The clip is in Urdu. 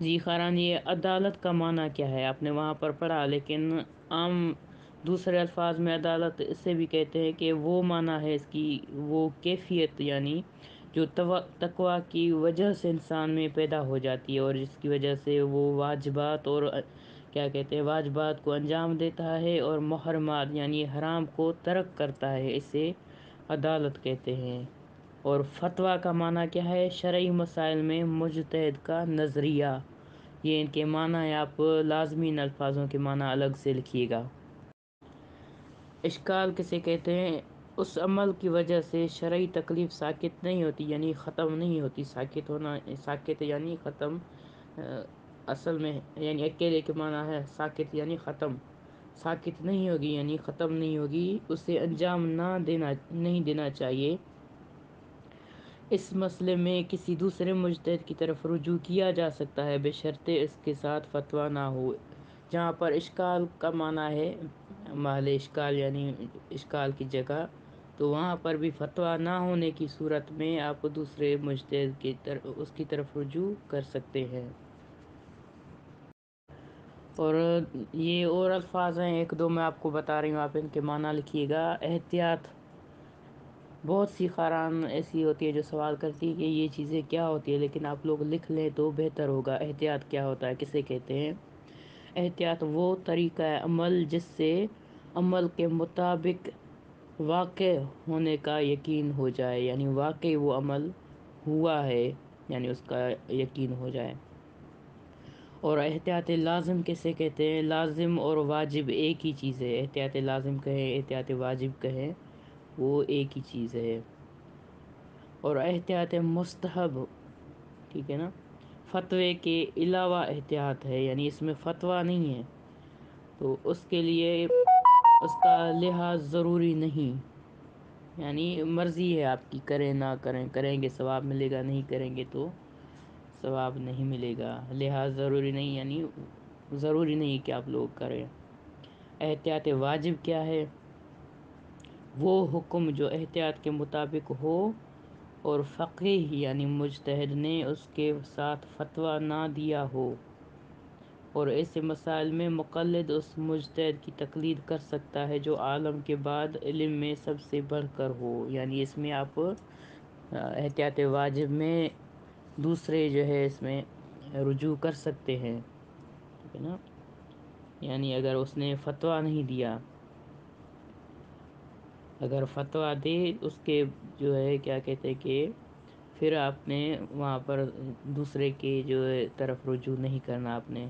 جی خاران، یہ عدالت کا معنی کیا ہے؟ آپ نے وہاں پر پڑھا، لیکن عام دوسرے الفاظ میں عدالت اسے بھی کہتے ہیں کہ وہ معنی ہے اس کی، وہ کیفیت یعنی جو تقوی کی وجہ سے انسان میں پیدا ہو جاتی ہے، اور جس کی وجہ سے وہ واجبات اور کیا کہتے ہیں واجبات کو انجام دیتا ہے اور محرمات یعنی حرام کو ترک کرتا ہے، اسے عدالت کہتے ہیں۔ اور فتویٰ کا معنی کیا ہے؟ شرعی مسائل میں مجتہد کا نظریہ۔ یہ ان کے معنی ہے، آپ لازمین الفاظوں کے معنی الگ سے لکھیے گا۔ اشکال کسے کہتے ہیں؟ اس عمل کی وجہ سے شرعی تکلیف ساقط نہیں ہوتی، یعنی ختم نہیں ہوتی۔ ساقط ہونا، ساقط یعنی ختم، اصل میں یعنی اکیلے کے معنی ہے ساقط یعنی ختم۔ ساقط نہیں ہوگی یعنی ختم نہیں ہوگی، اسے انجام نہیں دینا چاہیے۔ اس مسئلے میں کسی دوسرے مجتہد کی طرف رجوع کیا جا سکتا ہے، بشرطے اس کے ساتھ فتویٰ نہ ہو۔ جہاں پر اشکال کا معنی ہے محل اشکال یعنی اشکال کی جگہ، تو وہاں پر بھی فتویٰ نہ ہونے کی صورت میں آپ دوسرے مجتہد کی طرف اس کی طرف رجوع کر سکتے ہیں۔ اور یہ اور الفاظ ہیں، ایک دو میں آپ کو بتا رہی ہوں، آپ ان کے معنی لکھیے گا۔ احتیاط، بہت سی خاران ایسی ہوتی ہے جو سوال کرتی ہے کہ یہ چیزیں کیا ہوتی ہے، لیکن آپ لوگ لکھ لیں تو بہتر ہوگا۔ احتیاط کیا ہوتا ہے، کسے کہتے ہیں؟ احتیاط وہ طریقہ عمل جس سے عمل کے مطابق واقع ہونے کا یقین ہو جائے، یعنی واقعی وہ عمل ہوا ہے، یعنی اس کا یقین ہو جائے۔ اور احتیاط لازم کسے کہتے ہیں؟ لازم اور واجب ایک ہی چیز ہے۔ احتیاط لازم کہیں، احتیاط واجب کہیں، وہ ایک ہی چیز ہے۔ اور احتیاط مستحب، ٹھیک ہے نا، فتوے کے علاوہ احتیاط ہے، یعنی اس میں فتویٰ نہیں ہے تو اس کے لیے اس کا لحاظ ضروری نہیں، یعنی مرضی ہے آپ کی، کریں نہ کریں، کریں گے ثواب ملے گا، نہیں کریں گے تو ثواب نہیں ملے گا۔ لحاظ ضروری نہیں یعنی ضروری نہیں کہ آپ لوگ کریں۔ احتیاط واجب کیا ہے؟ وہ حکم جو احتیاط کے مطابق ہو اور فقیہ یعنی مجتہد نے اس کے ساتھ فتویٰ نہ دیا ہو، اور ایسے مسائل میں مقلد اس مجتہد کی تقلید کر سکتا ہے جو عالم کے بعد علم میں سب سے بڑھ کر ہو، یعنی اس میں آپ احتیاط واجب میں دوسرے جو ہے اس میں رجوع کر سکتے ہیں، ٹھیک ہے نا، یعنی اگر اس نے فتویٰ نہیں دیا، اگر فتویٰ دے اس کے جو ہے کیا کہتے ہیں کہ پھر آپ نے وہاں پر دوسرے کے جو ہے طرف رجوع نہیں کرنا آپ نے۔